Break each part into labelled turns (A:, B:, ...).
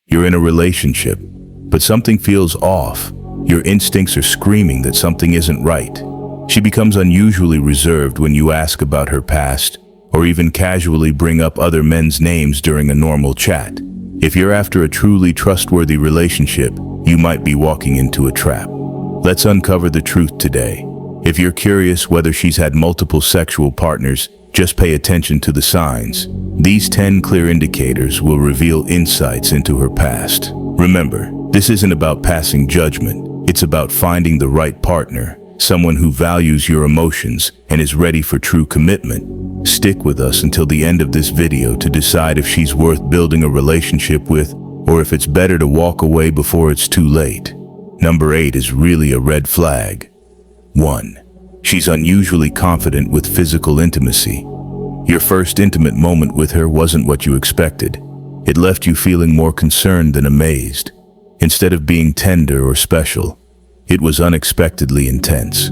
A: You're in a relationship, but something feels off. Your instincts are screaming that something isn't right. She becomes unusually reserved when you ask about her past, or even casually bring up other men's names during a normal chat. If you're after a truly trustworthy relationship, you might be walking into a trap. Let's uncover the truth today. If you're curious whether she's had multiple sexual partners, just pay attention to the signs. These 10 clear indicators will reveal insights into her past. Remember, this isn't about passing judgment. It's about finding the right partner, someone who values your emotions and is ready for true commitment. Stick with us until the end of this video to decide if she's worth building a relationship with, or if it's better to walk away before it's too late. Number 8 is really a red flag. 1. She's unusually confident with physical intimacy. Your first intimate moment with her wasn't what you expected. It left you feeling more concerned than amazed. Instead of being tender or special, it was unexpectedly intense.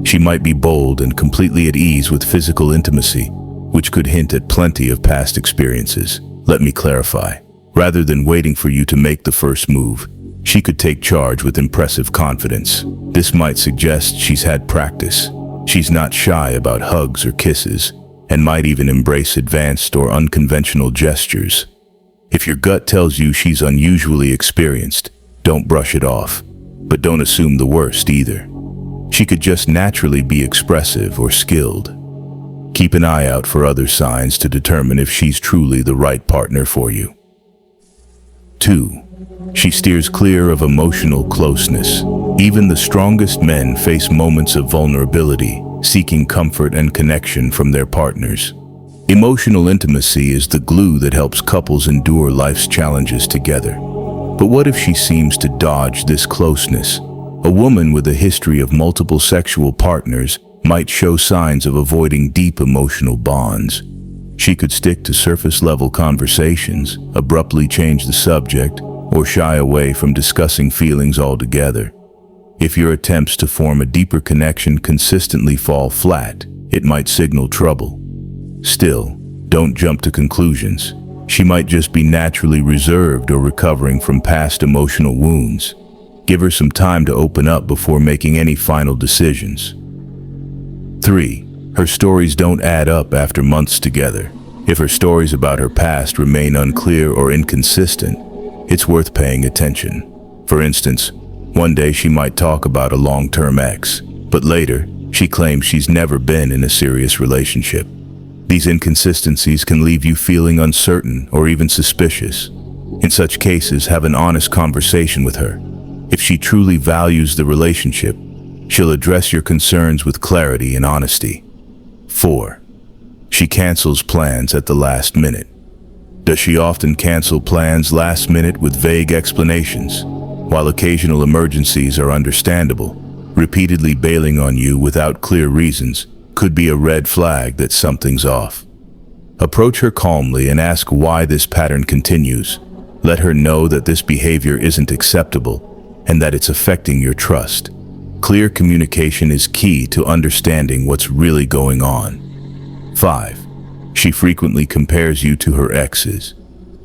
A: She might be bold and completely at ease with physical intimacy, which could hint at plenty of past experiences. Let me clarify. Rather than waiting for you to make the first move, she could take charge with impressive confidence. This might suggest she's had practice. She's not shy about hugs or kisses, and might even embrace advanced or unconventional gestures. If your gut tells you she's unusually experienced, don't brush it off, but don't assume the worst either. She could just naturally be expressive or skilled. Keep an eye out for other signs to determine if she's truly the right partner for you. 2. She steers clear of emotional closeness. Even the strongest men face moments of vulnerability, seeking comfort and connection from their partners. Emotional intimacy is the glue that helps couples endure life's challenges together. But what if she seems to dodge this closeness? A woman with a history of multiple sexual partners might show signs of avoiding deep emotional bonds. She could stick to surface-level conversations, abruptly change the subject, or shy away from discussing feelings altogether. If your attempts to form a deeper connection consistently fall flat, it might signal trouble. Still, don't jump to conclusions. She might just be naturally reserved or recovering from past emotional wounds. Give her some time to open up before making any final decisions. 3. Her stories don't add up after months together. If her stories about her past remain unclear or inconsistent, it's worth paying attention. For instance, one day she might talk about a long-term ex, but later she claims she's never been in a serious relationship. These inconsistencies can leave you feeling uncertain or even suspicious. In such cases, have an honest conversation with her. If she truly values the relationship, she'll address your concerns with clarity and honesty. 4. She cancels plans at the last minute. Does she often cancel plans last minute with vague explanations? While occasional emergencies are understandable, repeatedly bailing on you without clear reasons could be a red flag that something's off. Approach her calmly and ask why this pattern continues. Let her know that this behavior isn't acceptable and that it's affecting your trust. Clear communication is key to understanding what's really going on. 5. She frequently compares you to her exes.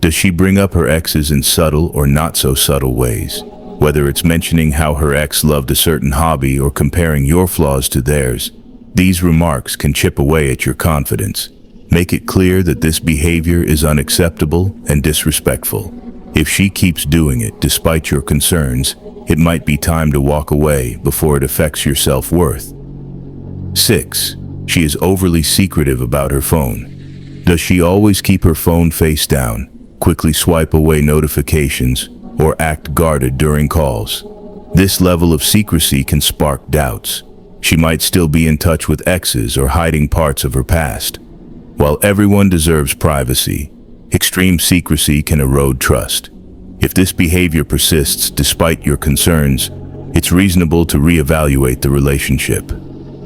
A: Does she bring up her exes in subtle or not so subtle ways? Whether it's mentioning how her ex loved a certain hobby or comparing your flaws to theirs, these remarks can chip away at your confidence. Make it clear that this behavior is unacceptable and disrespectful. If she keeps doing it despite your concerns, it might be time to walk away before it affects your self-worth. 6. She is overly secretive about her phone. Does she always keep her phone face down, quickly swipe away notifications, or act guarded during calls? This level of secrecy can spark doubts. She might still be in touch with exes or hiding parts of her past. While everyone deserves privacy, extreme secrecy can erode trust. If this behavior persists despite your concerns, it's reasonable to reevaluate the relationship.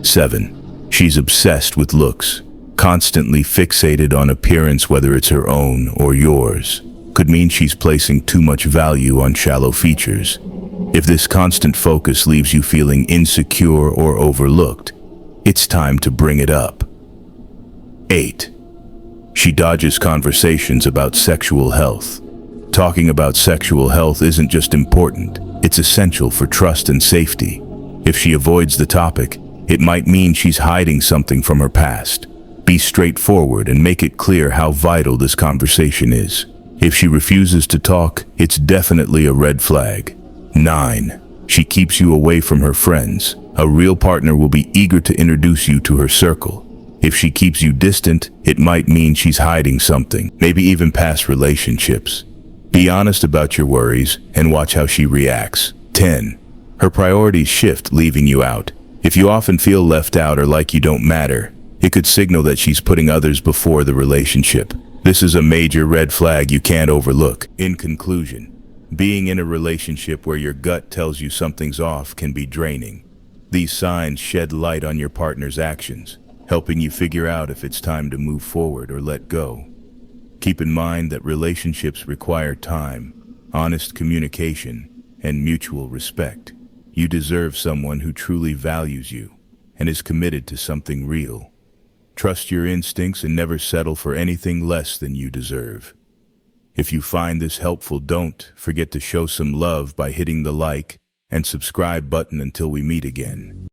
A: 7. She's obsessed with looks. Constantly fixated on appearance, whether it's her own or yours, could mean she's placing too much value on shallow features. If this constant focus leaves you feeling insecure or overlooked, it's time to bring it up. 8. She dodges conversations about sexual health. Talking about sexual health isn't just important, it's essential for trust and safety. If she avoids the topic, it might mean she's hiding something from her past. Be straightforward and make it clear how vital this conversation is. If she refuses to talk, it's definitely a red flag. 9. She keeps you away from her friends. A real partner will be eager to introduce you to her circle. If she keeps you distant, it might mean she's hiding something, maybe even past relationships. Be honest about your worries and watch how she reacts. 10. Her priorities shift, leaving you out. If you often feel left out or like you don't matter, it could signal that she's putting others before the relationship. This is a major red flag you can't overlook. In conclusion, being in a relationship where your gut tells you something's off can be draining. These signs shed light on your partner's actions, helping you figure out if it's time to move forward or let go. Keep in mind that relationships require time, honest communication, and mutual respect. You deserve someone who truly values you and is committed to something real. Trust your instincts and never settle for anything less than you deserve. If you find this helpful, don't forget to show some love by hitting the like and subscribe button until we meet again.